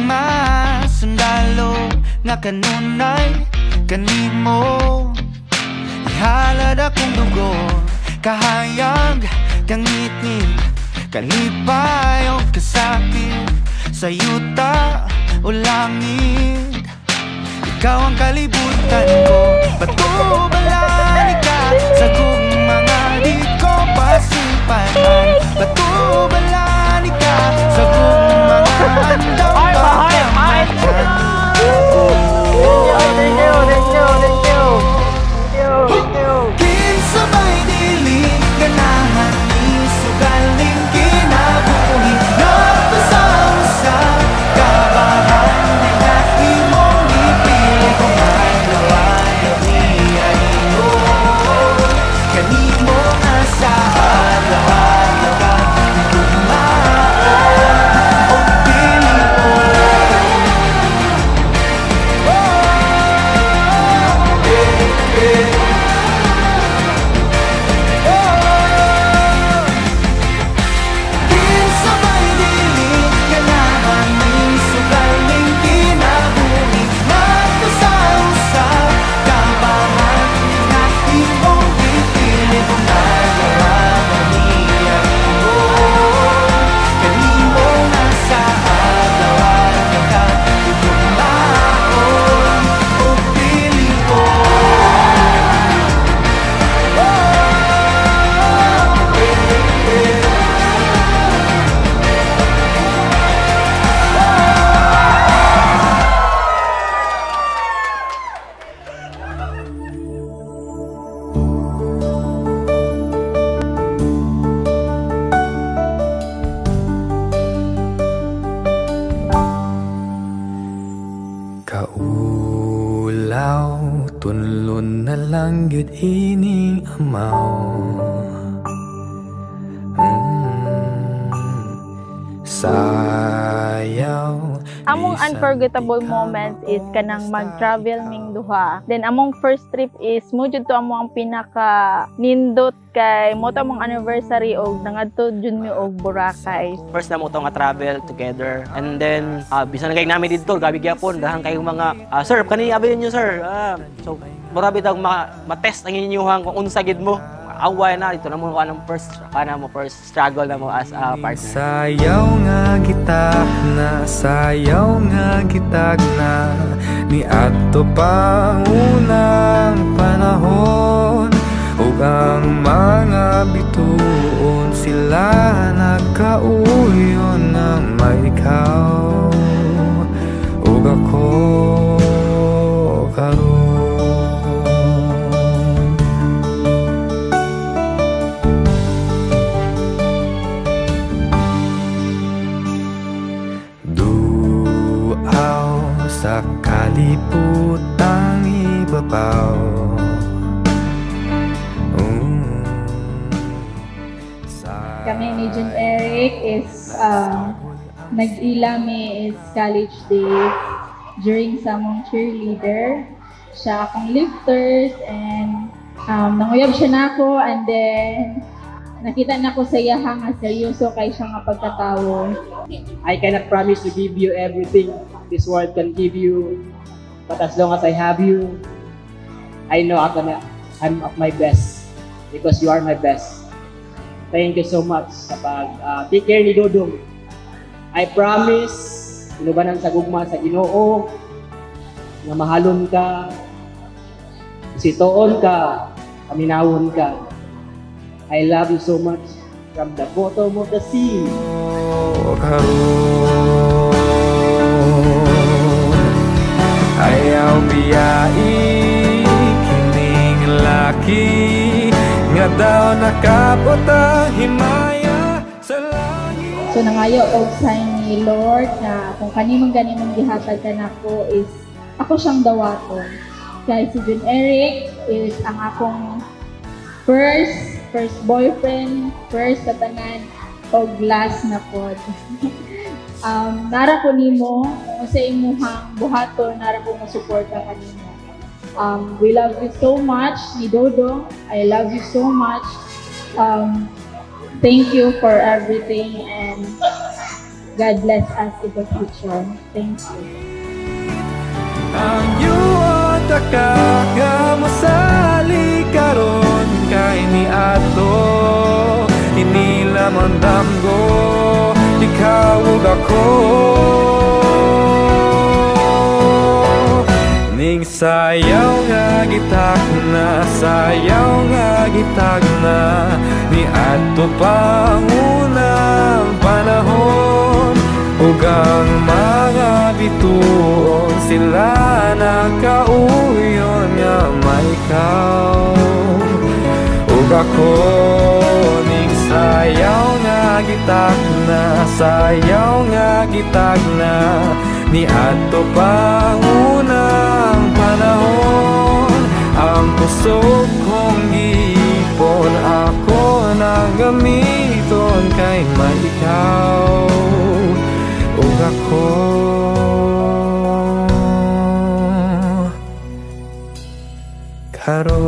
mga sundalo nga kanunay kanimo. Ihalad akong dugo, kahayag, kangitid, kalipay o kasakit, sa yuta o langit. Ikaw ang kalibutan ko, batubalan ka sa kong mga di ko pasimpanan. Batubalan ka sa kong mga handang pagkamakan. Kinsabay dili ganahan ni sugaling kinabuhi. Napasang sa kabahan na imong ipili kung alawan niya ito. Kanimo asa alawan ka tumaan o pili ko. Kaulaw, tunlon na lang yun ining amaw. Sayaw. Among unforgettable moments is kanang mag-travel ming duha. Then among first trip is mo jud to among pinaka nindot kay mo ta among anniversary og nangadto jud mi og Boracay. First na mo to nga travel together, and then bisan kay namin dito gabi gyapon dahan kay mga sir kani abi niyo sir. So murabi daw ma-test ang inyuhang kung unsa gid mo. Away na dito na mo kanang first struggle na mo as a partner. Sayaw nga gitag na ni adto pa unang panahon. Ug ang mga bituon sila nagkauyon ng may ikaw ug ako karon. Sa kaliputang ibabaw. Kami ni Jun Eric is nag-ilami is college days during sa mong cheerleader. Siya akong lifters and nanguyab siya na ako, and then nakita na ko sa iya nga seryoso kay siya nga pagkatawo. I cannot promise to give you everything this world can give you, but as long as I have you, I know I'm at my best because you are my best. Thank you so much sa take care ni Dodong. I promise, inubanan sa gugma sa Ginoo, na mahalon ka, sitoon ka, kaminawon ka. I love you so much from the bottom of the sea. Ayaw biyai kining laki nga daw nakapota himaya sa langit. So nangayo og sign ni Lord na kung kanimong ganimong gihatag ka nako is ako siyang dawaton. Kaya si Jun Eric is ang akong first boyfriend, first katanan og last na pod. Nara ko nimo sa imuhang buhaton, nara ko mo suporta kanimo. We love you so much ni Dodong. I love you so much. Thank you for everything, and God bless us in the future. Thank you. Ang yuot akagasali karon kay ni ato inilam ang damgo ikaw ug ako ning sayaw nga gitagna ni ato pangunang panahon ug ang mga bituon sila nakauyon nga may ikaw ug ako ning sayaw nga gitagna ni ato pangunang panahon ang puso kong giipon ako nang gamiton kay may ikaw ug ako karon